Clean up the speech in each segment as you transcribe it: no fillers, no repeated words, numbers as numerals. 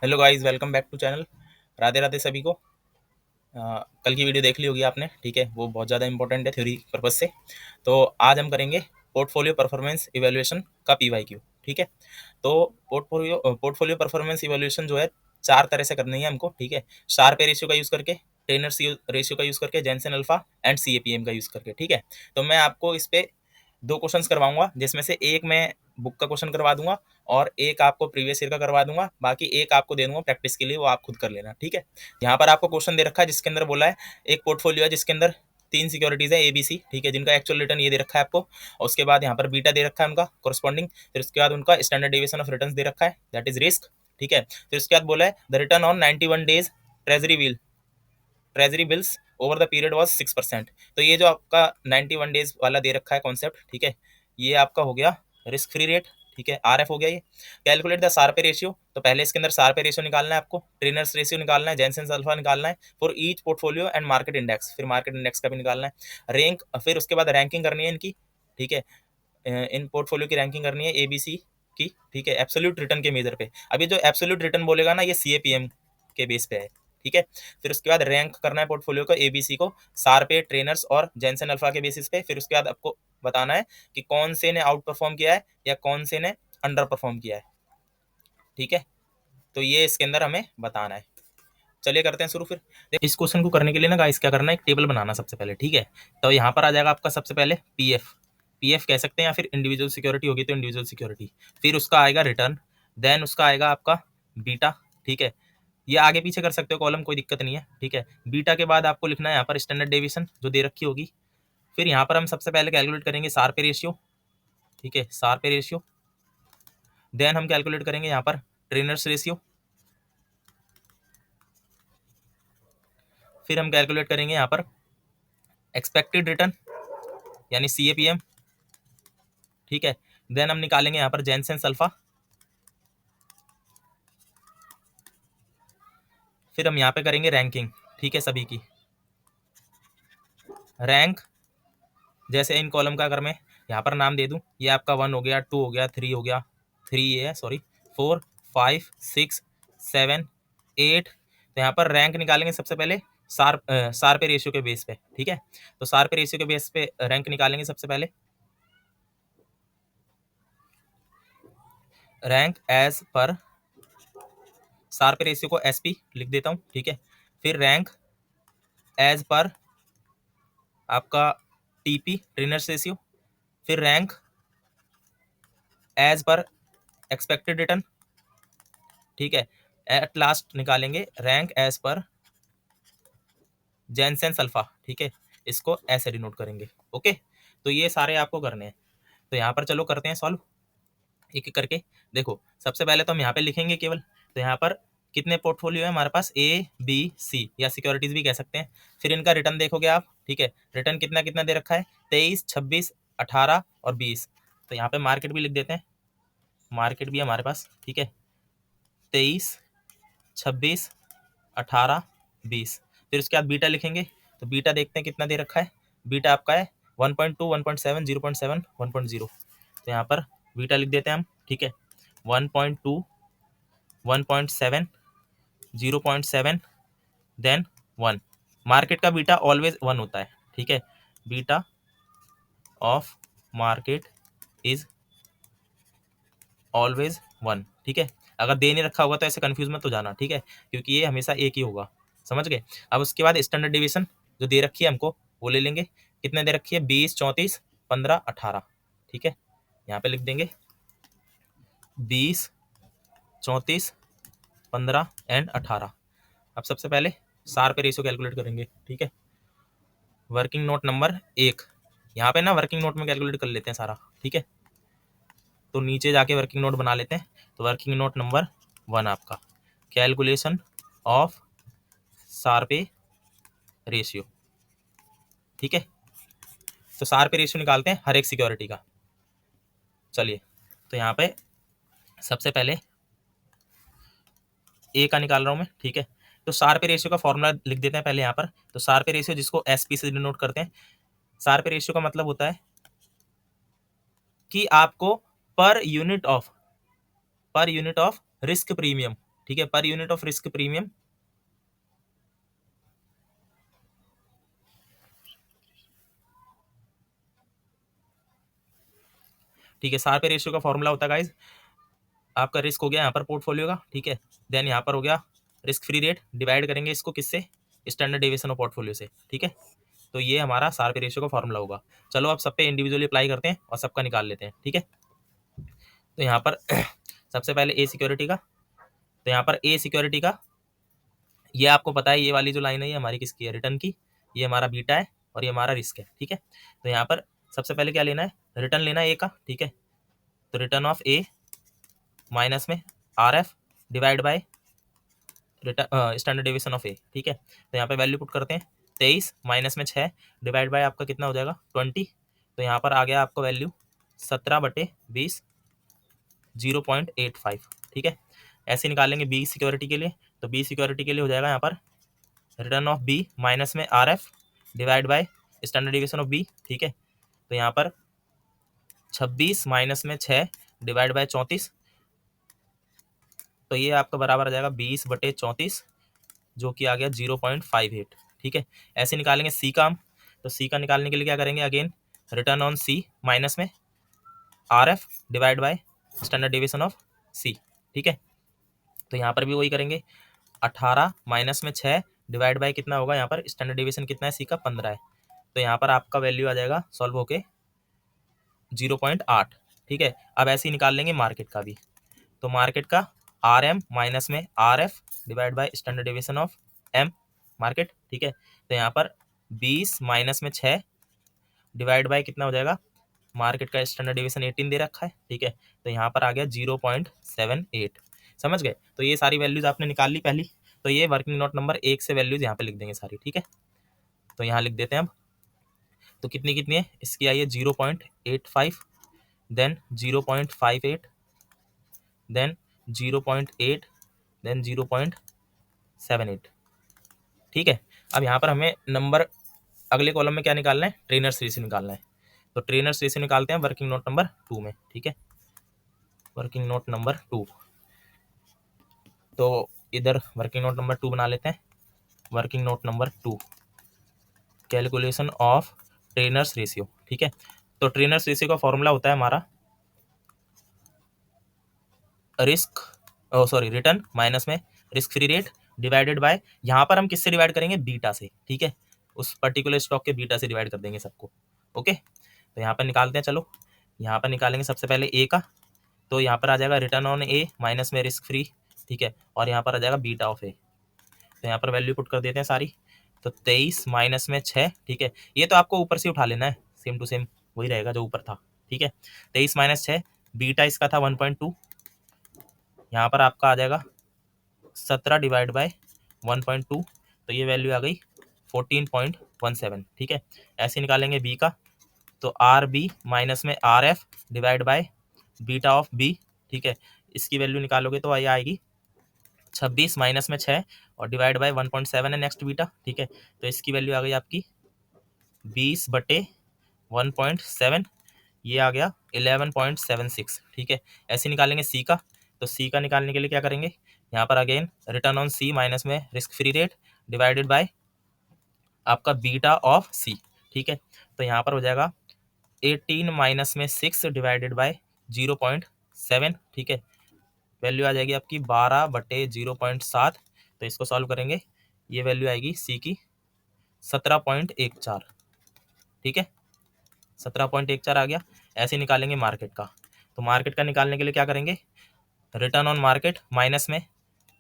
Hello guys, welcome back to channel. Radhe Radhe सभी को। कल की वीडियो देख ली होगी आपने, ठीक है। वो बहुत ज़्यादा इंपॉर्टेंट है थ्योरी पर्पज से। तो आज हम करेंगे पोर्टफोलियो परफॉर्मेंस इवैल्यूएशन का पीवाईक्यू, ठीक है। तो पोर्टफोलियो परफॉर्मेंस इवैल्यूएशन जो है 4 तरह से करनी है हमको, ठीक है। शार्प रेशियो का यूज़ करके, टेनर्स रेशियो का यूज़ करके, जेंसन अल्फा एंड सीएपीएम का यूज़ करके, ठीक है। तो मैं आपको इस पे 2 क्वेश्चंस करवाऊंगा, जिसमें से एक मैं बुक का क्वेश्चन करवा दूंगा और एक आपको प्रीवियस ईयर का करवा दूंगा। बाकी एक आपको दे दूंगा प्रैक्टिस के लिए, वो आप खुद कर लेना, ठीक है। यहाँ पर आपको क्वेश्चन दे रखा है जिसके अंदर बोला है एक पोर्टफोलियो है जिसके अंदर 3 सिक्योरिटीज है एबीसी, ठीक है, जिनका एक्चुअल रिटर्न ये दे रखा है आपको। और उसके बाद यहाँ पर बीटा दे रखा है उनका कोरस्पॉन्डिंग। फिर उसके बाद उनका स्टैंडर्ड डेविएशन ऑफ रिटर्न दे रखा है, दैट इज रिस्क, ठीक है। फिर उसके बाद बोला है the return on 91 days treasury bills over the period was 6%। तो ये जो आपका 91 डेज वाला दे रखा है कॉन्सेप्ट, ठीक है, ये आपका हो गया रिस्क फ्री रेट, ठीक है, आरएफ हो गया ये। कैलकुलेट द सार्पे रेशियो, तो पहले इसके अंदर सार्पे रेशियो निकालना है आपको, ट्रेनर्स रेशियो निकालना है, जेनसेन अल्फा निकालना है for each portfolio and market index, फिर मार्केट इंडेक्स का भी निकालना है रैंक। फिर उसके बाद रैंकिंग करनी है इनकी, ठीक है। इन पोर्टफोलियो की रैंकिंग करनी है एबीसी की, ठीक है, एब्सोल्यूट रिटर्न के मेजर पे। अभी जो एब्सोल्यूट रिटर्न बोलेगा ना, ये सीएपीएम के बेस पे है, ठीक है। फिर उसके बाद रैंक करना है पोर्टफोलियो को एबीसी को सार पे, ट्रेनर्स और जेंसन अल्फा के बेसिस पे। फिर उसके बाद आपको बताना है कि कौन से ने आउट परफॉर्म किया है या कौन से ने अंडर परफॉर्म किया है, ठीक है। तो ये इसके अंदर हमें बताना है। चलिए करते हैं शुरू। फिर इस क्वेश्चन को करने के लिए ना गाइस क्या करना है, एक टेबल बनाना सबसे पहले, ठीक है। तो यहाँ पर आ जाएगा आपका सबसे पहले पीएफ, पीएफ कह सकते हैं, या फिर इंडिविजुअल सिक्योरिटी होगी तो इंडिविजुअल सिक्योरिटी। फिर उसका आएगा रिटर्न, देन उसका आएगा आपका बीटा, ठीक है। ये आगे पीछे कर सकते हो कॉलम, कोई दिक्कत नहीं है, ठीक है। बीटा के बाद आपको लिखना है यहाँ पर स्टैंडर्ड डेविएशन जो दे रखी होगी। फिर यहाँ पर हम सबसे पहले कैलकुलेट करेंगे सार्पे रेशियो, ठीक है, सार्पे रेशियो। देन हम कैलकुलेट करेंगे यहाँ पर ट्रेनर्स रेशियो। फिर हम कैलकुलेट करेंगे यहाँ पर एक्सपेक्टेड रिटर्न यानी सीएपीएम, ठीक है। देन हम निकालेंगे यहाँ पर जेनसेन अल्फा। फिर हम यहाँ पे करेंगे रैंकिंग, ठीक है, सभी की रैंक। जैसे इन कॉलम का अगर मैं यहाँ पर नाम दे दूँ, ये आपका 1 हो गया, 2 हो गया, 3 हो गया, 3 ये है सॉरी, 4 5 6 7 8। तो यहाँ पर रैंक निकालेंगे सबसे पहले सार पे रेशियो के बेस पे, ठीक है। तो सार पे रेशियो के बेस पे रैंक निकालेंगे सबसे पहले, रैंक एज पर सार पे रेशियो को एसपी लिख देता हूँ, ठीक है। फिर रैंक एज पर आपका टीपी ट्रेनर्स रेशियो। फिर rank as per expected return, ठीक है। एट लास्ट निकालेंगे rank as per Jensen alpha, ठीक है। इसको ऐसे डिनोट करेंगे, ओके। तो ये सारे आपको करने हैं। तो यहाँ पर चलो करते हैं सॉल्व एक एक करके। देखो सबसे पहले तो हम यहाँ पे लिखेंगे केवल, तो यहाँ पर कितने पोर्टफोलियो है हमारे पास, ए बी सी, या सिक्योरिटीज भी कह सकते हैं। फिर इनका रिटर्न देखोगे आप, ठीक है। रिटर्न कितना कितना दे रखा है, 23 26 18 और 20। तो यहाँ पे मार्केट भी लिख देते हैं, मार्केट भी है हमारे पास, ठीक है। 23 26 18 20। फिर उसके बाद बीटा लिखेंगे, तो बीटा देखते हैं कितना दे रखा है। बीटा आपका है 1.2 1.7 0.7 1.0। तो यहाँ पर बीटा लिख देते हैं हम, ठीक है। 1.2 1.7 0.7 देन 1। मार्केट का बीटा ऑलवेज 1 होता है, ठीक है। Beta of market is always 1, ठीक है। अगर दे नहीं रखा होगा तो ऐसे कंफ्यूज मत हो जाना, ठीक है, क्योंकि ये हमेशा एक ही होगा, समझ गए। अब उसके बाद स्टैंडर्ड डिवीजन जो दे रखी है हमको वो ले लेंगे। कितने दे रखी है, 20 34 15 18, ठीक है। यहाँ पे लिख देंगे 20 34 15 एंड 18। अब सबसे पहले सार पे रेशियो कैलकुलेट करेंगे, ठीक है। वर्किंग नोट नंबर 1, यहाँ पे ना वर्किंग नोट में कैलकुलेट कर लेते हैं सारा, ठीक है। तो नीचे जाके वर्किंग नोट बना लेते हैं। तो वर्किंग नोट नंबर 1 आपका कैलकुलेशन ऑफ सार्पे रेशियो, ठीक है। तो सार्पे रेशियो निकालते हैं हर एक सिक्योरिटी का। चलिए, तो यहाँ पे सबसे पहले ए का निकाल रहा हूँ मैं, ठीक है। तो सार्पे रेशियो का फॉर्मूला लिख देते हैं पहले यहाँ पर। तो सार्पे रेशियो जिसको एसपी से डिनोट करते हैं, सार्पे रेशियो का मतलब होता है कि आपको per unit of risk premium, ठीक है, per unit of risk premium, ठीक है। सार पे रेशियो का फॉर्मूला होता है गाइज, आपका रिस्क हो गया यहाँ पर पोर्टफोलियो का, ठीक है, देन यहाँ पर हो गया रिस्क फ्री रेट, डिवाइड करेंगे इसको किससे, स्टैंडर्ड डेविएशन ऑफ पोर्टफोलियो से, ठीक है। तो ये हमारा सार पे रेशियो का फॉर्मूला होगा। चलो अब सब पे इंडिविजुअली अप्लाई करते हैं और सबका निकाल लेते हैं, ठीक है। तो यहाँ पर सबसे पहले ए सिक्योरिटी का, तो यहाँ पर ए सिक्योरिटी का ये आपको पता है, ये वाली जो लाइन है ये हमारी किसकी है, रिटर्न की, ये हमारा बीटा है और ये हमारा रिस्क है, ठीक है। तो यहाँ पर सबसे पहले क्या लेना है, रिटर्न लेना है ए का, ठीक है। तो रिटर्न ऑफ ए माइनस में R F divide by return standard deviation of A, ठीक है। तो यहाँ पे वैल्यू पुट करते हैं, 23 माइनस में 6 डिवाइड बाय आपका कितना हो जाएगा 20। तो यहाँ पर आ गया आपका वैल्यू 17/20 0.85, ठीक है। ऐसे निकालेंगे बी सिक्योरिटी के लिए, तो बी सिक्योरिटी के लिए हो जाएगा यहाँ पर रिटर्न ऑफ बी माइनस में R F divide by standard deviation of B, ठीक है। तो यहाँ पर 26 माइनस में 6 डिवाइड बाय 34, तो ये आपका बराबर आ जाएगा 20/34 जो कि आ गया 0.58, ठीक है। ऐसे निकालेंगे सी का हम, तो सी का निकालने के लिए क्या करेंगे, again return on C minus में R F divide by standard deviation of C, ठीक है। तो यहाँ पर भी वही करेंगे, 18 माइनस में 6 डिवाइड बाय कितना होगा, यहाँ पर स्टैंडर्ड डेविएशन कितना है सी का 15 है। तो यहाँ पर आपका वैल्यू आ जाएगा सॉल्व होके 0.8, ठीक है। अब ऐसे ही निकाल लेंगे मार्केट का भी, तो मार्केट का आर एम माइनस में R F divide by standard deviation of M market, ठीक है। तो यहाँ पर 20 माइनस में 6 डिवाइड बाय कितना हो जाएगा, मार्केट का स्टैंडर्ड डेविएशन 18 दे रखा है, ठीक है। तो यहाँ पर आ गया 0.78, समझ गए। तो ये सारी वैल्यूज आपने निकाल ली पहली, तो ये वर्किंग नोट नंबर 1 से वैल्यूज यहाँ पे लिख देंगे सारी, ठीक है। तो यहाँ लिख देते हैं अब, तो कितनी कितनी है इसकी आई है 0.85, देन 0.58, देन 0.8, देन 0.78, ठीक है। अब यहाँ पर हमें नंबर अगले कॉलम में क्या निकालना है, ट्रेनर्स रेशियो निकालना है। तो ट्रेनर्स रेशियो निकालते हैं वर्किंग नोट नंबर 2 में, ठीक है। वर्किंग नोट नंबर 2, तो इधर वर्किंग नोट नंबर 2 बना लेते हैं। Working note number 2, calculation of trainers ratio, ठीक है। तो ट्रेनर्स रेशियो का फॉर्मूला होता है हमारा रिस्क, सॉरी रिटर्न माइनस में risk free rate divided bye, यहाँ पर हम किससे डिवाइड करेंगे, बीटा से, ठीक है। उस पर्टिकुलर स्टॉक के बीटा से डिवाइड कर देंगे सबको, ओके। तो यहाँ पर निकालते हैं, चलो यहाँ पर निकालेंगे सबसे पहले ए का, तो यहाँ पर आ जाएगा रिटर्न ऑन ए माइनस में रिस्क फ्री, ठीक है। और यहाँ पर आ जाएगा बीटा ऑफ ए, तो यहाँ पर वैल्यू पुट कर देते हैं सारी। तो 23 माइनस में 6, ठीक है। ये तो आपको ऊपर से उठा लेना है, सेम टू सेम वही रहेगा जो ऊपर था, ठीक है। 23 माइनस 6, बीटा इसका था 1.2, यहाँ पर आपका आ जाएगा 17 डिवाइड बाय 1.2, तो ये वैल्यू आ गई 14.17, ठीक है। ऐसे निकालेंगे बी का, तो आर बी माइनस में R F divide by beta of B, ठीक है। इसकी वैल्यू निकालोगे तो ये आएगी 26 माइनस में 6 और डिवाइड बाय 1.7 है नेक्स्ट बीटा, ठीक है। तो इसकी वैल्यू आ गई आपकी 20/1.7, ये आ गया 11.76, ठीक है। ऐसे निकालेंगे सी का, तो सी का निकालने के लिए क्या करेंगे, यहाँ पर again return on C minus में risk free rate divided by आपका बीटा ऑफ सी, ठीक है। तो यहाँ पर हो जाएगा 18 माइनस में 6 डिवाइडेड बाय 0.7, ठीक है। वैल्यू आ जाएगी आपकी 12/0.7, तो इसको सॉल्व करेंगे, ये वैल्यू आएगी सी की 17.14, ठीक है। 17.14 आ गया। ऐसे निकालेंगे मार्केट का, तो मार्केट का निकालने के लिए क्या करेंगे, रिटर्न ऑन मार्केट माइनस में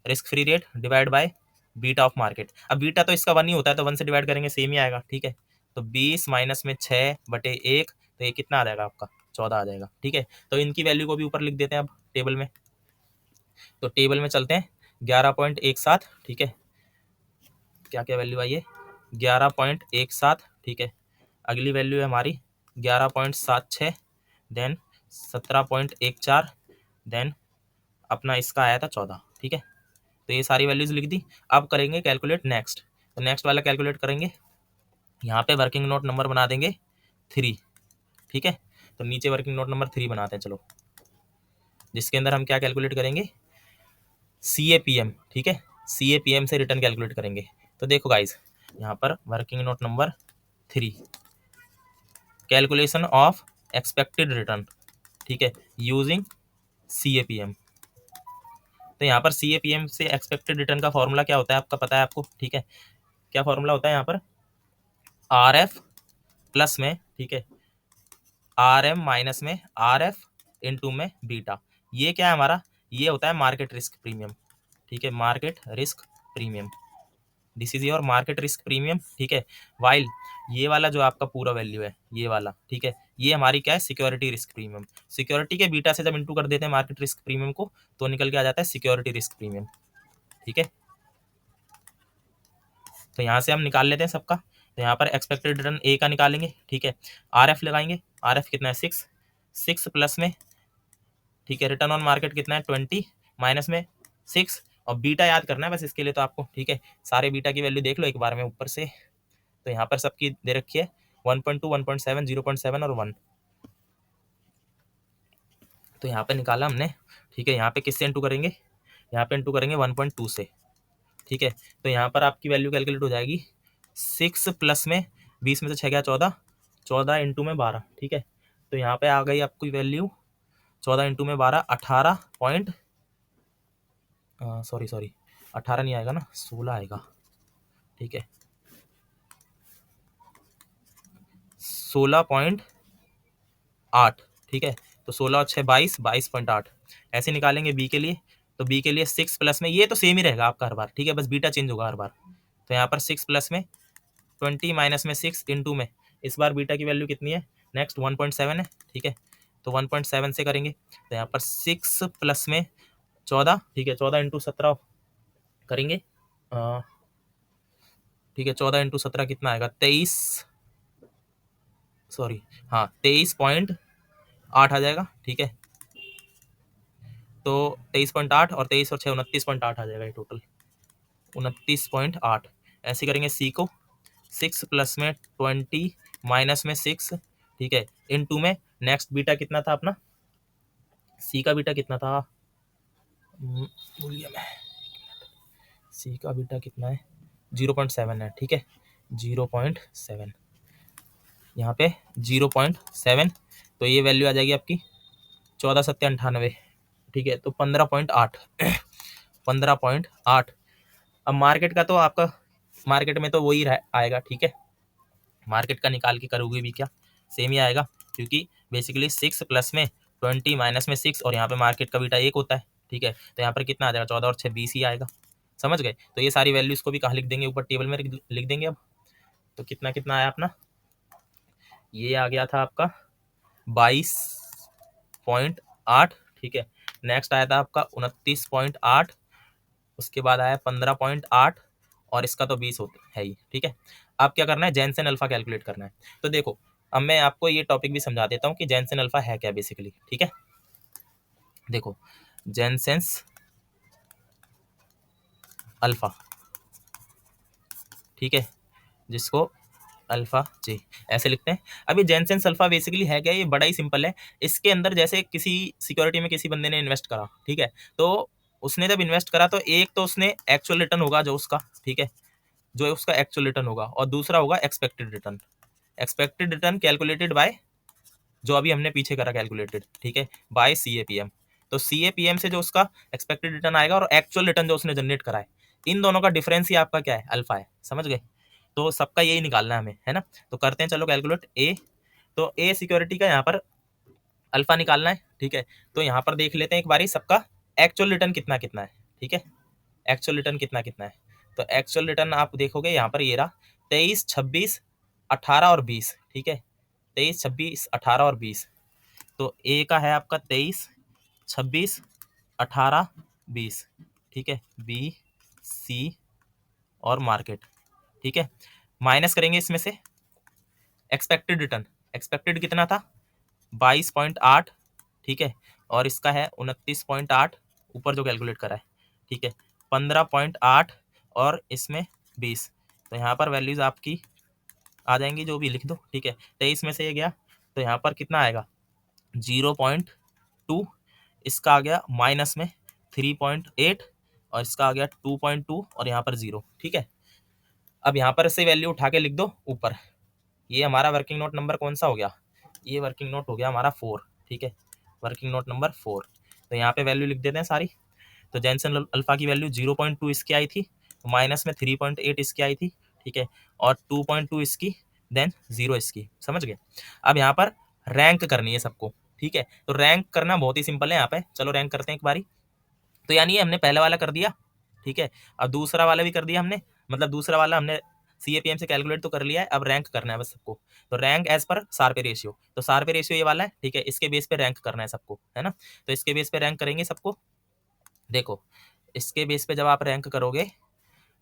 risk free rate divide by beta of market. अब बीटा तो इसका 1 ही होता है, तो 1 से डिवाइड करेंगे सेम ही आएगा, ठीक है। तो 20 माइनस में 6/1, तो ये कितना आ जाएगा आपका 14 आ जाएगा, ठीक है। तो इनकी वैल्यू को भी ऊपर लिख देते हैं अब टेबल में, तो टेबल में चलते हैं 11.17, ठीक है। क्या क्या वैल्यू आई है 11.17, ठीक है। अगली वैल्यू है हमारी 11.76, देन 17.14, देन अपना इसका आया था 14, ठीक है। तो ये सारी वैल्यूज लिख दी। अब करेंगे कैलकुलेट नेक्स्ट, तो नेक्स्ट वाला कैलकुलेट करेंगे, यहाँ पे वर्किंग नोट नंबर बना देंगे 3, ठीक है। तो नीचे वर्किंग नोट नंबर 3 बनाते हैं, चलो, जिसके अंदर हम क्या कैलकुलेट करेंगे, CAPM, ठीक है, CAPM से रिटर्न कैलकुलेट करेंगे। तो देखो गाइज, यहाँ पर working note number 3, calculation of expected return, ठीक है, यूजिंग CAPM। तो यहाँ पर CAPM से एक्सपेक्टेड रिटर्न का फॉर्मूला क्या होता है आपका पता है आपको, ठीक है, क्या फॉर्मूला होता है यहाँ पर, RF प्लस में, ठीक है, RM माइनस में RF इनटू में बीटा। ये क्या है हमारा, ये होता है मार्केट रिस्क प्रीमियम, ठीक है, market risk premium, this is your market risk premium, ठीक है। वाइल ये वाला जो आपका पूरा वैल्यू है ये वाला, ठीक है, ये हमारी क्या है, सिक्योरिटी रिस्क प्रीमियम। सिक्योरिटी के बीटा से जब इंटू कर देते हैं मार्केट रिस्क प्रीमियम को, तो निकल के आ जाता है सिक्योरिटी रिस्क प्रीमियम, ठीक है। तो यहाँ से हम निकाल लेते हैं सबका। तो यहाँ पर एक्सपेक्टेड रिटर्न ए का निकालेंगे, ठीक है, RF लगाएंगे, RF कितना है 6, 6 प्लस में, ठीक है, रिटर्न ऑन मार्केट कितना है 20, माइनस में 6, और बीटा याद करना है बस इसके लिए तो आपको, ठीक है, सारे बीटा की वैल्यू देख लो एक बार में ऊपर से। तो यहाँ पर सबकी दे रखी है 1.2, 1.7, 0.7 और 1। तो यहाँ पे निकाला हमने, ठीक है, यहाँ पे किससे इंटू करेंगे, यहाँ पे इंटू करेंगे 1.2 से, ठीक है। तो यहाँ पर आपकी वैल्यू कैलकुलेट हो जाएगी 6 प्लस में 20 में से 6 गया 14, 14 इंटू में 12, ठीक है। तो यहाँ पे आ गई आपकी वैल्यू 14 इंटू में 12, 18 पॉइंट, सॉरी 18 नहीं आएगा ना, 16 आएगा, ठीक है, 16.8, ठीक है। तो 16 और 6 22, 22.8 ऐसे निकालेंगे बी के लिए। तो बी के लिए 6 प्लस में, ये तो सेम ही रहेगा आपका हर बार, ठीक है, बस बीटा चेंज होगा हर बार। तो यहाँ पर 6 प्लस में 20 माइनस में 6 इंटू में, इस बार बीटा की वैल्यू कितनी है, नेक्स्ट 1.7 है, ठीक है। तो 1.7 से करेंगे, तो यहाँ पर 6 प्लस में 14, ठीक है, 14 इंटू 17 करेंगे, ठीक है, 14 इंटू 17 कितना आएगा, 23, सॉरी हाँ 23.8 आ जाएगा, ठीक है। तो 23.8 और 23 और 6 29.8 आ जाएगा ये टोटल, 29.8। ऐसे करेंगे सी को, 6 प्लस में 20 माइनस में 6, ठीक है, इनटू में नेक्स्ट बीटा कितना था अपना, सी का बीटा कितना था, भूल गया मैं, सी का बीटा कितना है, 0.7 है, ठीक है, 0.7, यहाँ पे 0.7। तो ये वैल्यू आ जाएगी आपकी 14 सत्ते 98, ठीक है। तो 15.8 15.8। अब मार्केट का तो आपका, मार्केट में तो वही आएगा, ठीक है, मार्केट का निकाल के करोगे भी क्या, सेम ही आएगा, क्योंकि बेसिकली 6 प्लस में 20 माइनस में 6, और यहाँ पे मार्केट का बीटा 1 होता है, ठीक है। तो यहाँ पर कितना आ जाएगा, 14 और 6 20 ही आएगा, समझ गए। तो ये सारी वैल्यूज को भी कहाँ लिख देंगे, ऊपर टेबल में लिख देंगे। अब तो कितना कितना आया अपना, ये आ गया था आपका 22.8, ठीक है। नेक्स्ट आया था आपका 29.8, उसके बाद आया 15.8, और इसका तो 20 होता है ही, ठीक है। अब क्या करना है, जेनसेन अल्फा कैलकुलेट करना है। तो देखो अब मैं आपको ये टॉपिक भी समझा देता हूँ कि जेनसेन अल्फा है क्या बेसिकली, ठीक है। देखो जेनसेंस अल्फा, ठीक है, जिसको अल्फा जी ऐसे लिखते हैं। अभी जेनसेंस अल्फा बेसिकली है क्या, ये बड़ा ही सिंपल है। इसके अंदर जैसे किसी सिक्योरिटी में किसी बंदे ने इन्वेस्ट करा, ठीक है, तो उसने जब इन्वेस्ट करा तो एक तो उसने एक्चुअल रिटर्न होगा जो उसका, ठीक है, जो उसका एक्चुअल रिटर्न होगा, और दूसरा होगा expected return. Expected return calculated by, जो अभी हमने पीछे करा कैलकुलेटेड, ठीक है, बाय CAPM। तो CAPM से जो उसका एक्सपेक्टेड रिटर्न आएगा और एक्चुअल रिटर्न जो उसने जनरेट करा है, इन दोनों का डिफरेंस ही आपका क्या है, अल्फा है, समझ गए। तो सबका यही निकालना है हमें, है ना। तो करते हैं चलो कैलकुलेट ए। तो ए सिक्योरिटी का यहाँ पर अल्फा निकालना है, ठीक है। तो यहाँ पर देख लेते हैं एक बारी सबका एक्चुअल रिटर्न कितना कितना है, ठीक है, एक्चुअल रिटर्न कितना कितना है। तो एक्चुअल रिटर्न आप देखोगे यहाँ पर ये रहा 23, 26, 18 और 20, ठीक है, 23, 26, 18 और 20। तो ए का है आपका 23, 26, 18, 20, ठीक है, बी, सी और मार्केट, ठीक है। माइनस करेंगे इसमें से एक्सपेक्टेड रिटर्न, एक्सपेक्टेड कितना था 22.8, ठीक है, और इसका है 29.8, ऊपर जो कैलकुलेट करा है, ठीक है, 15.8 और इसमें 20। तो यहाँ पर वैल्यूज आपकी आ जाएंगी, जो भी लिख दो, ठीक है। 23 में से ये गया, तो यहाँ पर कितना आएगा 0.2, इसका आ गया माइनस में 3.8, और इसका आ गया 2.2 और यहाँ पर 0, ठीक है। अब यहाँ पर से वैल्यू उठा के लिख दो ऊपर। ये हमारा वर्किंग नोट नंबर कौन सा हो गया, ये वर्किंग नोट हो गया हमारा 4, ठीक है, वर्किंग नोट नंबर 4। तो यहाँ पे वैल्यू लिख देते हैं सारी। तो जैनसन अल्फा की वैल्यू 0.2 इसकी आई थी, माइनस में 3.8 इसकी आई थी, ठीक है, और 2.2 इसकी, देन 0 इसकी, समझ गए। अब यहाँ पर रैंक करनी है सबको, ठीक है। तो रैंक करना बहुत ही सिंपल है यहाँ पे, चलो रैंक करते हैं एक बारी। तो यानी हमने पहला वाला कर दिया, ठीक है, अब दूसरा वाला भी कर दिया हमने, मतलब दूसरा वाला हमने CAPM से कैलकुलेट तो कर लिया है, अब रैंक करना है बस सबको। तो rank as per Sharpe ratio, तो शार्पे रेशियो ये वाला है, ठीक है, इसके बेस पे रैंक करना है सबको, है ना। तो इसके बेस पे रैंक करेंगे सबको। देखो इसके बेस पे जब आप रैंक करोगे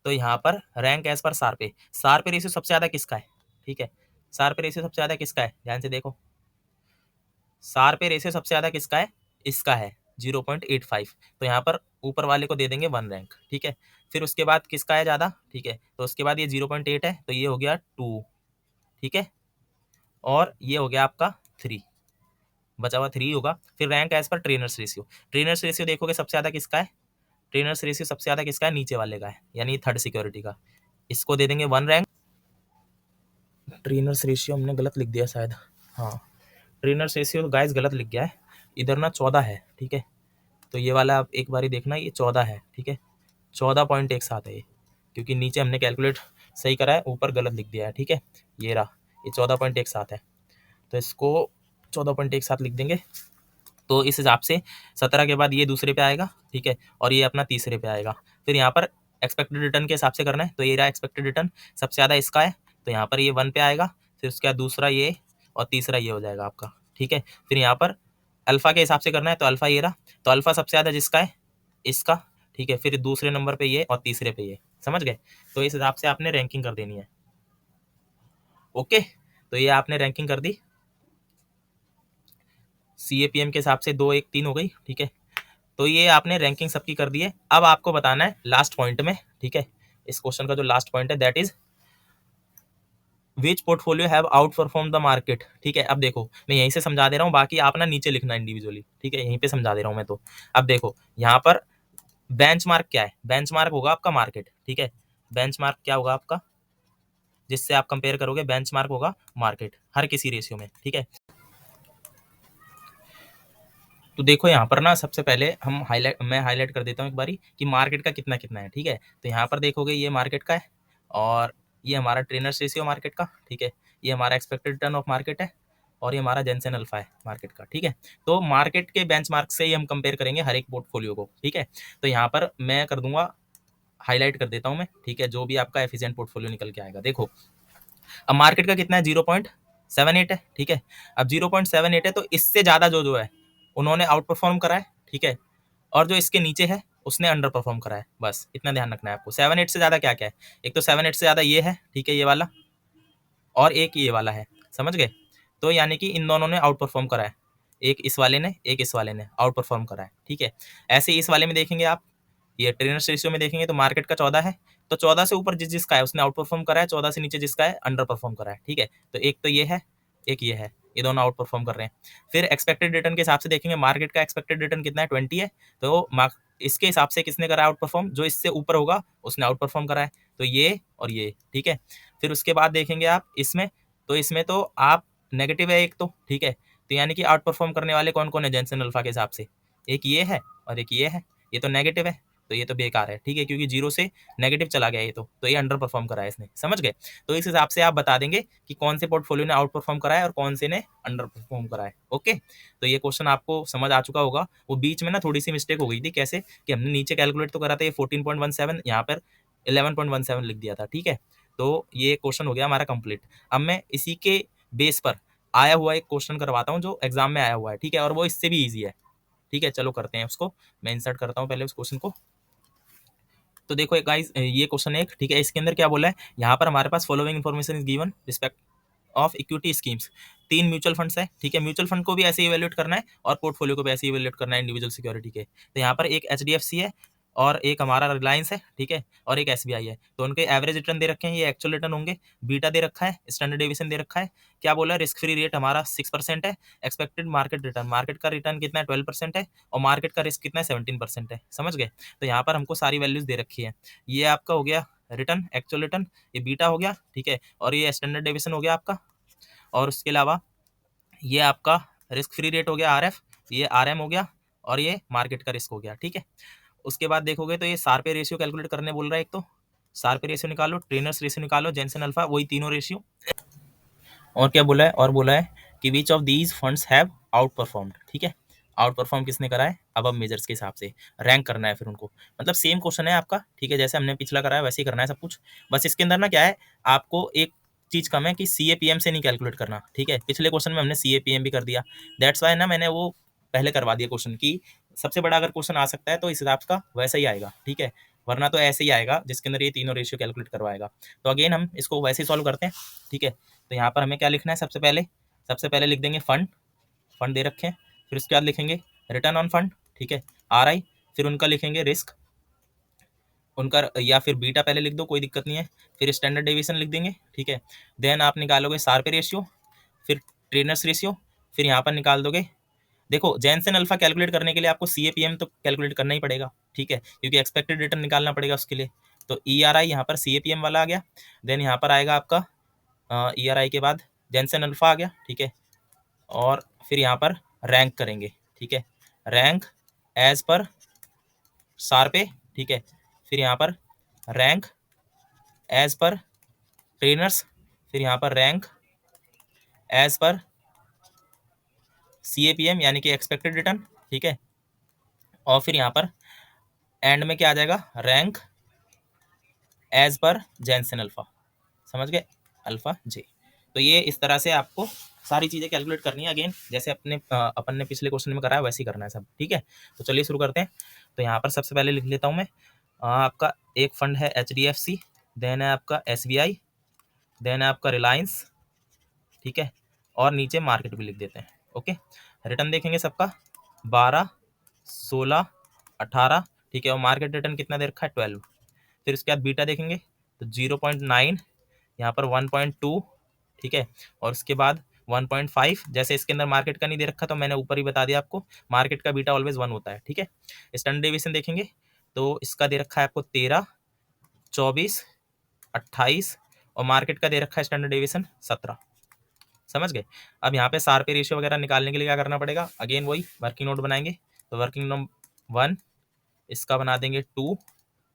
तो यहाँ पर rank as per Sharpe, Sharpe ratio सबसे ज्यादा किसका है, ठीक है, शार्पे रेशियो सबसे ज्यादा किसका है, ध्यान से देखो, शार्पे रेशियो सबसे ज्यादा किसका है, इसका है 0.85। तो यहाँ पर ऊपर वाले को दे देंगे 1 रैंक, ठीक है। फिर उसके बाद किसका है ज्यादा, ठीक है, तो उसके बाद ये 0.8 है, तो ये हो गया 2, ठीक है, और ये हो गया आपका 3, बचा हुआ 3 होगा। फिर rank as per Treynor's ratio, Treynor's ratio देखोगे सबसे ज्यादा किसका है, ट्रेनर्स रेशियो सबसे ज्यादा किसका है, नीचे वाले का है, यानी थर्ड सिक्योरिटी का, इसको दे देंगे 1 रैंक। ट्रेनर्स रेशियो हमने गलत लिख दिया शायद, हाँ, ट्रेनर्स रेशियो गाइस गलत लिख गया है, इधर ना 14 है, ठीक है। तो ये वाला आप एक बारी देखना, ये 14 है, ठीक है, 14.17 है ये, क्योंकि नीचे हमने कैलकुलेट सही करा है, ऊपर गलत लिख दिया है, ठीक है। ये रहा, ये 14.17 है, तो इसको 14.17 लिख देंगे। तो इस हिसाब से 17 के बाद ये दूसरे पे आएगा, ठीक है, और ये अपना तीसरे पे आएगा। फिर यहाँ पर एक्सपेक्टेड रिटर्न के हिसाब से करना है, तो ये रहा एक्सपेक्टेड रिटर्न, सबसे ज़्यादा इसका है, तो यहाँ पर ये 1 पे आएगा। फिर उसके बाद दूसरा ये और तीसरा ये हो जाएगा आपका, ठीक है। फिर यहाँ पर अल्फा के हिसाब से करना है, तो अल्फा ये रहा, तो अल्फा सबसे ज़्यादा जिसका है, इसका, ठीक है, फिर दूसरे नंबर पे ये और तीसरे पे ये, समझ गए। तो इस हिसाब से आपने रैंकिंग कर देनी है, ओके। तो ये आपने रैंकिंग कर दी CAPM के हिसाब से, 2 1 3 हो गई, ठीक है। तो ये आपने रैंकिंग सबकी कर दी है। अब आपको बताना है लास्ट पॉइंट में, ठीक है, इस क्वेश्चन का जो लास्ट पॉइंट है, that is which portfolio have out perform the market, ठीक है। अब देखो मैं यहीं से समझा दे रहा हूँ, बाकी आप ना नीचे लिखना इंडिविजुअली, ठीक है, यहीं पे समझा दे रहा हूँ मैं। तो अब देखो यहाँ पर बेंचमार्क क्या है, बेंचमार्क होगा आपका मार्केट, ठीक है, बेंचमार्क क्या होगा आपका, जिससे आप कंपेयर करोगे, बेंचमार्क होगा मार्केट हर किसी रेशियो में, ठीक है। तो देखो यहाँ पर ना सबसे पहले मैं हाईलाइट कर देता हूँ एक बारी कि मार्केट का कितना कितना है, ठीक है। तो यहाँ पर देखोगे ये मार्केट का है, और ये हमारा ट्रेनर्स रेशियो मार्केट का, ठीक है, ये हमारा एक्सपेक्टेड रिटर्न ऑफ मार्केट है, और ये हमारा जेनसेन अल्फा है मार्केट का, ठीक है। तो मार्केट के बेंचमार्क से ही हम कंपेयर करेंगे हर एक पोर्टफोलियो को, ठीक है। तो यहाँ पर मैं कर दूंगा, हाईलाइट कर देता हूँ मैं, ठीक है, जो भी आपका एफिशिएंट पोर्टफोलियो निकल के आएगा। देखो अब मार्केट का कितना है, 0.78 है, ठीक है। अब 0.78 है, तो इससे ज्यादा जो जो है उन्होंने आउट परफॉर्म करा है, ठीक है, और जो इसके नीचे है उसने अंडर परफॉर्म करा है, बस इतना ध्यान रखना है आपको। 7 8 से ज्यादा क्या क्या है, एक तो 7 8 से ज्यादा ये है, ठीक है, ये वाला, और एक ये वाला है, समझ गए। तो यानी कि इन दोनों ने आउट परफॉर्म करा है, एक इस वाले ने, एक इस वाले ने आउट परफॉर्म करा है, ठीक है। ऐसे ही इस वाले में देखेंगे आप, ये ट्रेनर्स रेशियो में देखेंगे तो मार्केट का 14 है, तो 14 से ऊपर जिसका है उसने आउट परफॉर्म करा है, 14 से नीचे जिसका है अंडर परफॉर्म करा है, ठीक है। तो एक तो ये है, एक ये है, ये दोनों आउट परफॉर्म कर रहे हैं। फिर एक्सपेक्टेड रिटर्न के हिसाब से देखेंगे, मार्केट का एक्सपेक्टेड रिटर्न कितना है, 20 है, तो इसके हिसाब से किसने करा आउट परफॉर्म, जो इससे ऊपर होगा उसने आउट परफॉर्म करा है, तो ये और ये, ठीक है। फिर उसके बाद देखेंगे आप इसमें, तो इसमें तो आप नेगेटिव है एक तो, ठीक है, तो यानी कि आउट परफॉर्म करने वाले कौन कौन है जेनसन अल्फा के हिसाब से, एक ये है और एक ये है, ये तो नेगेटिव है, तो ये तो बेकार है, ठीक है, क्योंकि 0 से नेगेटिव चला गया ये तो ये अंडर परफॉर्म करा है इसने, समझ गए। तो इस हिसाब से आप बता देंगे कि कौन से पोर्टफोलियो ने आउट परफॉर्म करा है और कौन से ने अंडर परफॉर्म करा है, ओके। तो ये क्वेश्चन आपको समझ आ चुका होगा। वो बीच में ना थोड़ी सी मिस्टेक हो गई थी, कैसे कि हमने नीचे कैलकुलेट तो करा था, ये 14.17, यहाँ पर 11.17 लिख दिया था, ठीक है। तो ये क्वेश्चन हो गया हमारा कंप्लीट। अब मैं इसी के बेस पर आया हुआ एक क्वेश्चन करवाता हूँ जो एग्जाम में आया हुआ है, ठीक है, और वो इससे भी ईजी है, ठीक है। चलो करते हैं उसको, मैं इंसर्ट करता हूँ पहले उस क्वेश्चन को। तो देखो गाइस ये क्वेश्चन एक, ठीक है, इसके अंदर क्या बोला है, यहाँ पर हमारे पास following information is given respect of equity schemes, 3 mutual funds है, ठीक है। म्यूचुअल फंड को भी ऐसे इवेल्युएट करना है और पोर्टफोलियो को भी ऐसे इवेल्युएट करना है इंडिविजुअल सिक्योरिटी के। तो यहाँ पर एक HDFC है और एक हमारा रिलायंस है, ठीक है, और एक एसबीआई है। तो उनके एवरेज रिटर्न दे रखे हैं, ये एक्चुअल रिटर्न होंगे। बीटा दे रखा है, स्टैंडर्ड डेविएशन दे रखा है। क्या बोला, रिस्क फ्री रेट हमारा 6% है। एक्सपेक्टेड मार्केट रिटर्न, मार्केट का रिटर्न कितना है 12% है, और मार्केट का रिस्क कितना है 17% है। समझ गए। तो यहाँ पर हमको सारी वैल्यूज दे रखी है। ये आपका हो गया रिटर्न, एक्चुअल रिटर्न, ये बीटा हो गया, ठीक है, और ये स्टैंडर्ड डेविएशन हो गया आपका। और उसके अलावा ये आपका रिस्क फ्री रेट हो गया आरएफ, ये आरएम हो गया, और ये मार्केट का रिस्क हो गया, ठीक है। उसके बाद देखोगे तो ये सारपे रेशियो कैलकुलेट करने बोल रहा है। एक तो सारपे रेशियो निकालो, ट्रेनर्स रेशियो निकालो, जेनसन अल्फा, वही तीनों रेशियो। और क्या बोला है, और बोला है कि which of these funds have out performed, ठीक है। आउट परफॉर्म किसने करा है, अब मेजर्स के हिसाब से रैंक करना है फिर उनको। मतलब सेम क्वेश्चन है आपका, ठीक है, जैसे हमने पिछला कराया वैसे ही करना है सब कुछ। बस इसके अंदर ना क्या है, आपको एक चीज कम है कि सीएपीएम से नहीं कैलकुलेट करना, ठीक है। पिछले क्वेश्चन में हमने सीएपीएम भी कर दिया, दैट्स वाई ना मैंने वो पहले करवा दिया क्वेश्चन की। सबसे बड़ा अगर क्वेश्चन आ सकता है तो इस हिसाब का वैसा ही आएगा, ठीक है, वरना तो ऐसे ही आएगा जिसके अंदर ये तीनों रेशियो कैलकुलेट करवाएगा। तो अगेन हम इसको वैसे ही सॉल्व करते हैं, ठीक है। तो यहाँ पर हमें क्या लिखना है, सबसे पहले लिख देंगे फंड, फंड दे रखे हैं। फिर उसके बाद लिखेंगे रिटर्न ऑन फंड, ठीक है, आरआई। फिर उनका लिखेंगे रिस्क, उनका, या फिर बीटा पहले लिख दो, कोई दिक्कत नहीं है। फिर स्टैंडर्ड डेविएशन लिख देंगे, ठीक है। देन आप निकालोगे सारपे रेशियो, फिर ट्रेनर्स रेशियो, फिर यहाँ पर निकाल दोगे। देखो जेनसन अल्फा कैलकुलेट करने के लिए आपको सीएपीएम तो कैलकुलेट करना ही पड़ेगा, ठीक है, क्योंकि एक्सपेक्टेड रिटर्न निकालना पड़ेगा उसके लिए। तो ईआरआई यहाँ पर सीएपीएम वाला आ गया। देन यहाँ पर आएगा आपका ईआरआई के बाद जेनसन अल्फा आ गया, ठीक है। और फिर यहाँ पर रैंक करेंगे, ठीक है, रैंक एज पर सारपे, ठीक है। फिर यहाँ पर रैंक एज पर ट्रेनर्स, फिर यहाँ पर रैंक एज पर सीएपीएम यानी कि एक्सपेक्टेड रिटर्न, ठीक है। और फिर यहाँ पर एंड में क्या आ जाएगा, रैंक एज पर जेनसन अल्फा। समझ गए, अल्फा जे। तो ये इस तरह से आपको सारी चीज़ें कैलकुलेट करनी है। अगेन जैसे अपन ने पिछले क्वेश्चन में कराया वैसे ही करना है सब, ठीक है। तो चलिए शुरू करते हैं। तो यहाँ पर सबसे पहले लिख लेता हूँ मैं, आपका एक फंड है HDFC, देन है आपका SBI, देन है आपका रिलायंस, ठीक है, और नीचे मार्केट भी लिख देते हैं। ओके, रिटर्न देखेंगे सबका 12, 16, 18, ठीक है, और मार्केट रिटर्न कितना दे रखा है 12। फिर उसके बाद बीटा देखेंगे तो 0.9, यहाँ पर 1.2, ठीक है, और उसके बाद 1.5। जैसे इसके अंदर मार्केट का नहीं दे रखा तो मैंने ऊपर ही बता दिया आपको, मार्केट का बीटा ऑलवेज 1 होता है, ठीक है। स्टैंडर्ड डेविएशन देखेंगे तो इसका दे रखा है आपको 13, 24, 28, और मार्केट का दे रखा है स्टैंडर्ड डेविएशन 17। समझ गए। अब यहाँ पे सारपे रेशियो वगैरह निकालने के लिए क्या करना पड़ेगा, अगेन वही वर्किंग नोट बनाएंगे। तो वर्किंग नोट 1, इसका बना देंगे 2,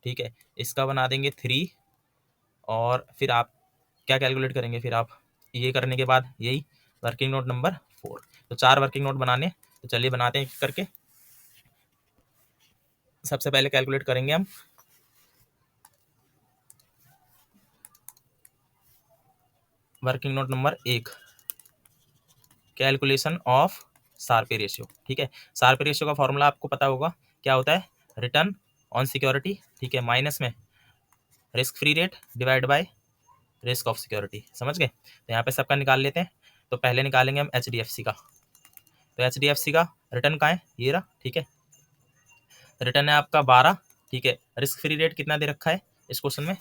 ठीक है, इसका बना देंगे 3, और फिर आप क्या कैलकुलेट करेंगे, फिर आप ये करने के बाद यही वर्किंग नोट नंबर 4। तो 4 वर्किंग नोट बनाने, तो चलिए बनाते हैं करके। सबसे पहले कैलकुलेट करेंगे हम working note number 1, calculation of Sharpe ratio, ठीक है। सारपे रेशियो का फॉर्मूला आपको पता होगा, क्या होता है, रिटर्न ऑन सिक्योरिटी, ठीक है, माइनस में risk free rate divide by risk of security. समझ गए। तो यहाँ पे सबका निकाल लेते हैं। तो पहले निकालेंगे हम HDFC का। तो HDFC का रिटर्न कहाँ है, ये रहा, ठीक है, रिटर्न है आपका 12, ठीक है। रिस्क फ्री रेट कितना दे रखा है इस क्वेश्चन में,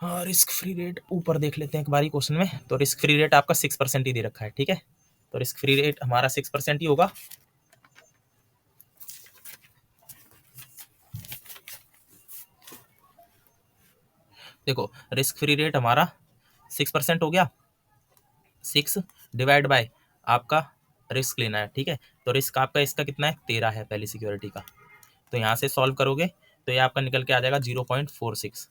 हाँ रिस्क फ्री रेट ऊपर देख लेते हैं एक बारी क्वेश्चन में। तो रिस्क फ्री रेट आपका 6% ही दे रखा है, ठीक है। तो रिस्क फ्री रेट हमारा 6% ही होगा। देखो रिस्क फ्री रेट हमारा 6% हो गया, 6 डिवाइड बाय आपका रिस्क लेना है, ठीक है। तो रिस्क आपका इसका कितना है, 13 है पहली सिक्योरिटी का। तो यहाँ से सॉल्व करोगे तो ये आपका निकल के आ जाएगा 0.46,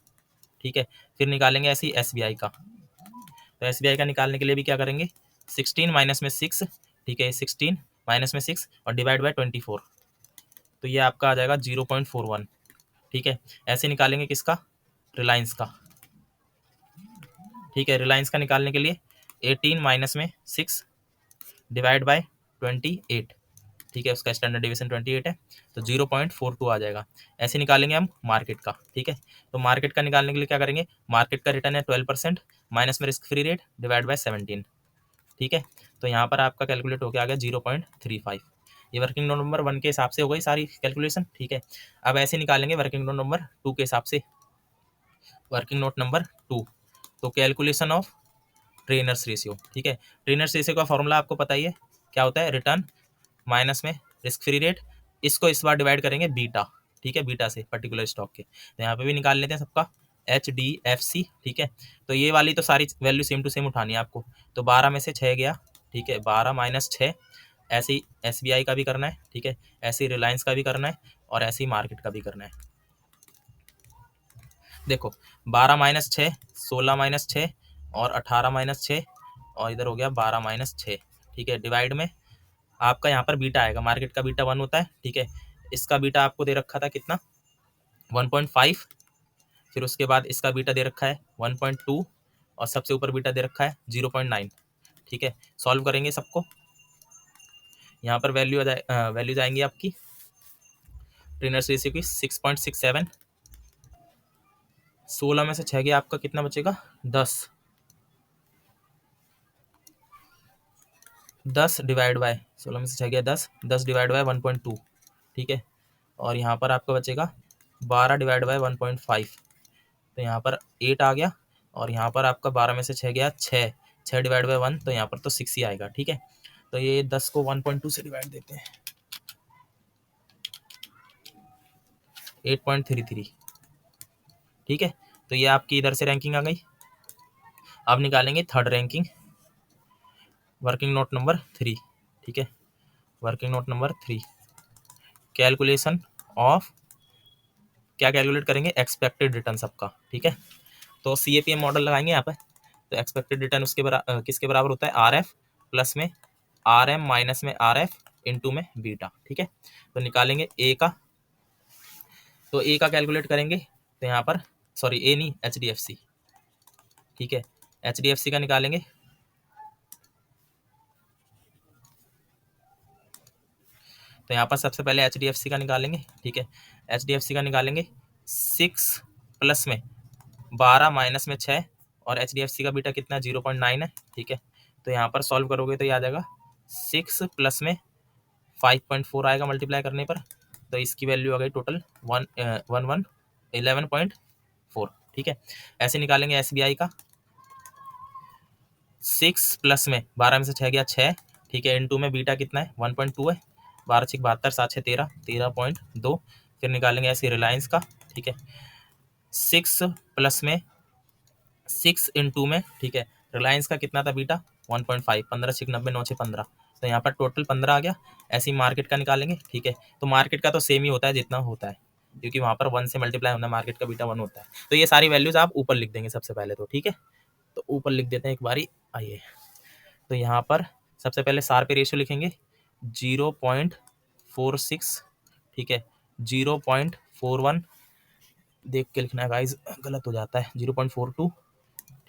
ठीक है। फिर निकालेंगे ऐसे ही SBI का। तो SBI का निकालने के लिए भी क्या करेंगे, 16 माइनस में 6, ठीक है, 16 माइनस में 6 और डिवाइड बाय 24। तो ये आपका आ जाएगा 0.41, ठीक है। ऐसे निकालेंगे किसका, रिलायंस का, ठीक है। रिलायंस का निकालने के लिए 18 माइनस में 6 डिवाइड बाय 28, ठीक है, उसका स्टैंडर्ड डेविएशन 28 है, तो 0.42 आ जाएगा। ऐसे निकालेंगे हम मार्केट का, ठीक है। तो मार्केट का निकालने के लिए क्या करेंगे, मार्केट का रिटर्न है 12%, माइनस में risk free rate divide by 17, ठीक है। तो यहाँ पर आपका कैलकुलेट होकर आ गया 0.35। ये वर्किंग नोट नंबर 1 के हिसाब से हो गई सारी कैलकुलेशन, ठीक है। अब ऐसे निकालेंगे वर्किंग नोट नंबर 2 के हिसाब से, वर्किंग नोट नंबर 2। तो कैलकुलेशन ऑफ ट्रेनर्स रेशियो, ठीक है। ट्रेनर्स रेशियो का फॉर्मूला आपको पता ही है, क्या होता है, रिटर्न माइनस में रिस्क फ्री रेट, इसको इस बार डिवाइड करेंगे बीटा, ठीक है, बीटा से पर्टिकुलर स्टॉक के। तो यहाँ पे भी निकाल लेते हैं सबका HDFC, ठीक है। तो ये वाली तो सारी वैल्यू सेम टू सेम उठानी है आपको। तो 12 में से 6 गया, ठीक है, 12 माइनस 6। ऐसे ही SBI का भी करना है, ठीक है, ऐसे ही रिलायंस का भी करना है, और ऐसे ही मार्केट का भी करना है। देखो 12 माइनस 6, 16 माइनस 6, और 18 माइनस 6, और इधर हो गया 12 माइनस 6, ठीक है। डिवाइड में आपका यहाँ पर बीटा आएगा, मार्केट का बीटा 1 होता है, ठीक है। इसका बीटा आपको दे रखा था कितना, 1.5। फिर उसके बाद इसका बीटा दे रखा है 1.2, और सबसे ऊपर बीटा दे रखा है 0.9, ठीक है। सॉल्व करेंगे सबको, यहाँ पर वैल्यूज आएंगी आपकी ट्रेनर्स रेशियो की 6.67। 16 में से 6 गया, आपका कितना बचेगा, 10। 10 डिवाइड बाय 16 में से 6 गया 10, 10 डिवाइड बाय 1.2, ठीक है। और यहाँ पर आपका बचेगा 12 डिवाइड बाय 1.5, तो यहाँ पर 8 आ गया। और यहाँ पर आपका 12 में से 6 गया 6, 6 डिवाइड बाय 1, तो यहाँ पर तो 6 ही आएगा, ठीक है। तो ये 10 को 1.2 से डिवाइड देते हैं, 8.33, ठीक है। तो ये आपकी इधर से रैंकिंग आ गई। अब निकालेंगे third ranking, working note number 3, ठीक है, working note number 3। Calculation of, क्या कैलकुलेट करेंगे, एक्सपेक्टेड रिटर्न सबका, ठीक है। तो CAPM मॉडल लगाएंगे यहाँ पे। तो एक्सपेक्टेड रिटर्न उसके किसके बराबर होता है, RF प्लस में RM माइनस में RF इनटू में बीटा, ठीक है। तो निकालेंगे ए का, तो ए का कैलकुलेट करेंगे, तो यहाँ पर सॉरी ए नहीं, HDFC, ठीक है, HDFC का निकालेंगे। तो यहाँ पर सबसे पहले HDFC का निकालेंगे, ठीक है। HDFC का निकालेंगे 6 प्लस में 12 माइनस में 6, और HDFC का बीटा कितना, 0.9 है, ठीक है। तो यहाँ पर सॉल्व करोगे तो ये आ जाएगा 6 प्लस में 5.4 आएगा मल्टीप्लाई करने पर। तो इसकी वैल्यू आ गई टोटल 11.4, ठीक है। ऐसे निकालेंगे SBI का, 6 प्लस में 12 में से 6 गया 6, ठीक है, इनटू में बीटा कितना है, 1.2 है, 12 6 72, 7 6 13, 13.2। फिर निकालेंगे ऐसे रिलायंस का, ठीक है, 6 प्लस में 6 इंटू में, ठीक है, रिलायंस का कितना था बीटा, 1.5, 15 6 90 9 6 15, तो यहाँ पर टोटल 15 आ गया। ऐसे ही मार्केट का निकालेंगे, ठीक है। तो मार्केट का तो सेम ही होता है जितना होता है, क्योंकि वहाँ पर 1 से मल्टीप्लाई होना है, मार्केट का बीटा 1 होता है। तो ये सारी वैल्यूज आप ऊपर लिख देंगे सबसे पहले तो, ठीक है। तो ऊपर लिख देते हैं एक बारी, आइए। तो यहाँ पर सबसे पहले सार पे रेशियो लिखेंगे 0.46, ठीक है, 0.41, देख के लिखना है गाइज, गलत हो जाता है, 0.42,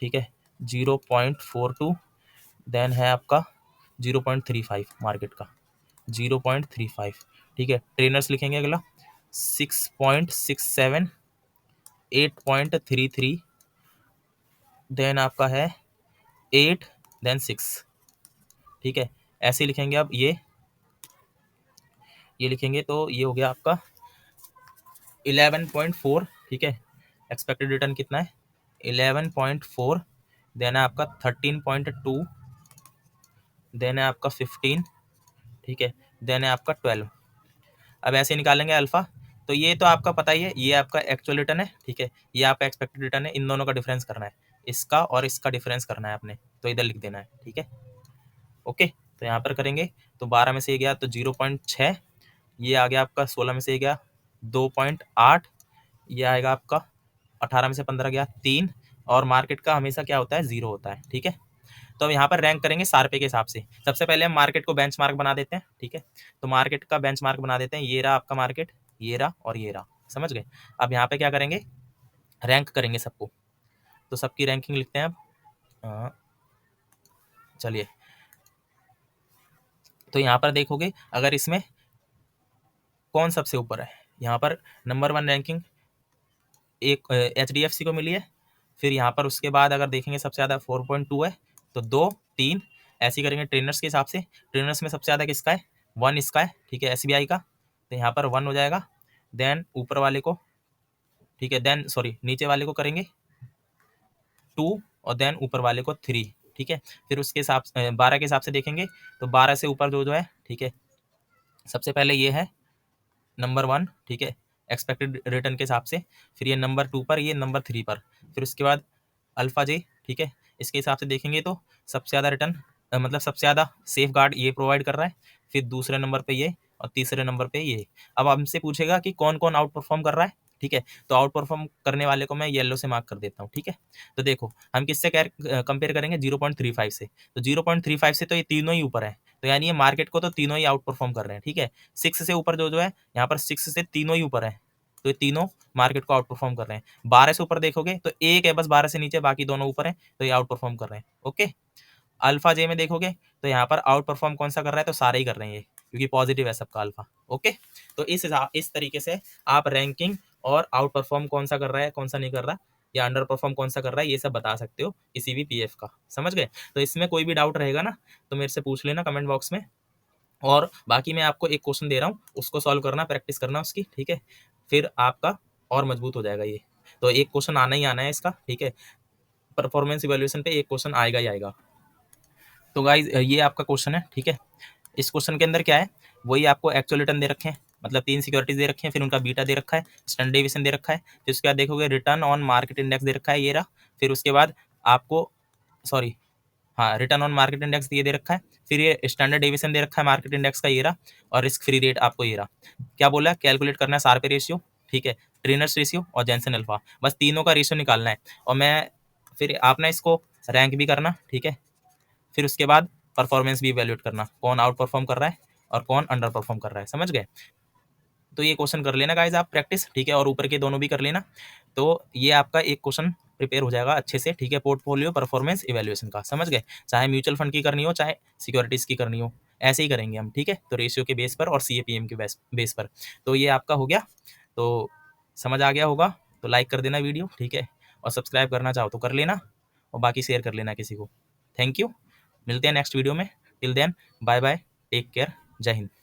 ठीक है, 0.42, देन है आपका 0.35 मार्केट का, 0.35, ठीक है। ट्रेनर्स लिखेंगे अगला 6.67, 8.33, देन आपका है 8, देन 6, ठीक है। ऐसे लिखेंगे अब ये लिखेंगे तो ये हो गया आपका 11.4, ठीक है। एक्सपेक्टेड रिटर्न कितना है, 11.4, देन है आपका 13.2, देन है आपका 15, ठीक है, देन है आपका 12। अब ऐसे निकालेंगे अल्फा। तो ये तो आपका पता ही है, ये आपका एक्चुअल रिटर्न है, ठीक है, ये आपका एक्सपेक्टेड रिटर्न है, इन दोनों का डिफरेंस करना है, इसका और इसका डिफरेंस करना है आपने, तो इधर लिख देना है, ठीक है, ओके। तो यहाँ पर करेंगे तो 12 में से ये गया तो 0.6, ये आ गया आपका 16 में से ये गया 2.8, ये आएगा आपका 18 में से 15 गया 3, और मार्केट का हमेशा क्या होता है, 0 होता है, ठीक है। तो अब यहाँ पर रैंक करेंगे सारपे के हिसाब से। सबसे पहले हम मार्केट को बेंचमार्क बना देते हैं, ठीक है। तो मार्केट का बेंचमार्क बना देते हैं, ये रहा आपका मार्केट, ये रहा और ये रहा, समझ गए। अब यहाँ पे क्या करेंगे, रैंक करेंगे सबको। तो सबकी रैंकिंग लिखते हैं अब, चलिए। तो यहाँ पर देखोगे अगर इसमें कौन सबसे ऊपर है, यहाँ पर नंबर 1 रैंकिंग एक HDFC को मिली है। फिर यहाँ पर उसके बाद अगर देखेंगे सबसे ज़्यादा 4.2 है, तो 2 3 ऐसे ही करेंगे ट्रेनर्स के हिसाब से। ट्रेनर्स में सबसे ज़्यादा किसका है, 1 इसका है, ठीक है, SBI का, तो यहाँ पर 1 हो जाएगा। देन ऊपर वाले को, ठीक है, देन सॉरी नीचे वाले को करेंगे 2 और देन ऊपर वाले को 3, ठीक है। फिर उसके हिसाब 12 के हिसाब से देखेंगे तो 12 से ऊपर जो जो है, ठीक है, सबसे पहले ये है नंबर 1, ठीक है, एक्सपेक्टेड रिटर्न के हिसाब से, फिर ये नंबर 2 पर, ये नंबर 3 पर, फिर उसके बाद अल्फा जे, ठीक है, इसके हिसाब से देखेंगे तो सबसे ज़्यादा रिटर्न मतलब सबसे ज़्यादा सेफ गार्ड ये प्रोवाइड कर रहा है, फिर दूसरे नंबर पे ये और तीसरे नंबर पे ये। अब हमसे पूछेगा कि कौन कौन आउट परफॉर्म कर रहा है, ठीक है, तो आउट परफॉर्म करने वाले को मैं येलो से मार्क कर देता हूँ, ठीक है। तो देखो हम किससे कंपेयर करेंगे, 0.35 से, तो 0.35 से तो ये तीनों ही ऊपर है, तो यानी ये मार्केट को तो तीनों ही आउट परफॉर्म कर रहे हैं, ठीक है। 6 से ऊपर जो जो है, यहाँ पर 6 से तीनों ही ऊपर है, तो ये तीनों मार्केट को आउट परफॉर्म कर रहे हैं। 12 से ऊपर देखोगे तो एक है बस 12 से नीचे, बाकी दोनों ऊपर है, तो ये आउट परफॉर्म कर रहे हैं, ओके। अल्फा जे में देखोगे तो यहाँ पर आउट परफॉर्म कौन सा कर रहा है, तो सारे ही कर रहे हैं ये, क्योंकि पॉजिटिव है सबका अल्फा, ओके। तो इस तरीके से आप रैंकिंग और आउट परफॉर्म कौन सा कर रहा है, कौन सा नहीं कर रहा, या अंडर परफॉर्म कौन सा कर रहा है, ये सब बता सकते हो किसी भी पीएफ का, समझ गए। तो इसमें कोई भी डाउट रहेगा ना तो मेरे से पूछ लेना कमेंट बॉक्स में, और बाकी मैं आपको एक क्वेश्चन दे रहा हूँ, उसको सॉल्व करना, प्रैक्टिस करना उसकी, ठीक है, फिर आपका और मजबूत हो जाएगा ये। तो एक क्वेश्चन आना ही आना है इसका, ठीक है, परफॉर्मेंस इवैल्यूएशन पे एक क्वेश्चन आएगा ही आएगा। तो गाइज ये आपका क्वेश्चन है, ठीक है। इस क्वेश्चन के अंदर क्या है, वही आपको एक्चुअल रिटर्न दे रखे हैं, मतलब 3 सिक्योरिटीज दे रखे हैं, फिर उनका बीटा दे रखा है, स्टैंडर्ड डेविएशन दे रखा है, फिर उसके बाद देखोगे रिटर्न ऑन मार्केट इंडेक्स दे रखा है, ये रहा। फिर उसके बाद आपको सॉरी हाँ, रिटर्न ऑन मार्केट इंडेक्स ये दे रखा है, फिर ये स्टैंडर्ड डेविएशन दे रखा है मार्केट इंडेक्स का, ये रहा, और रिस्क फ्री रेट आपको ये रहा। क्या बोला है, कैलकुलेट करना है शार्पे रेशियो, ठीक है, ट्रेनर्स रेशियो और जेंसन अल्फा, बस तीनों का रेशियो निकालना है। और मैं फिर आप ना इसको रैंक भी करना, ठीक है, फिर उसके बाद परफॉर्मेंस भी इवेल्युएट करना, कौन आउट परफॉर्म कर रहा है और कौन अंडर परफॉर्म कर रहा है, समझ गए। तो ये क्वेश्चन कर लेना गाइज आप प्रैक्टिस, ठीक है, और ऊपर के दोनों भी कर लेना। तो ये आपका एक क्वेश्चन प्रिपेयर हो जाएगा अच्छे से, ठीक है, पोर्टफोलियो परफॉर्मेंस इवैल्यूएशन का, समझ गए। चाहे म्यूचुअल फंड की करनी हो, चाहे सिक्योरिटीज की करनी हो, ऐसे ही करेंगे हम, ठीक है। तो रेशियो के बेस पर और सीएपीएम के बेस पर। तो ये आपका हो गया, तो समझ आ गया होगा, तो लाइक कर देना वीडियो, ठीक है, और सब्सक्राइब करना चाहो तो कर लेना, और बाकी शेयर कर लेना किसी को। थैंक यू, मिलते हैं नेक्स्ट वीडियो में, till then bye bye, take care, जय हिंद।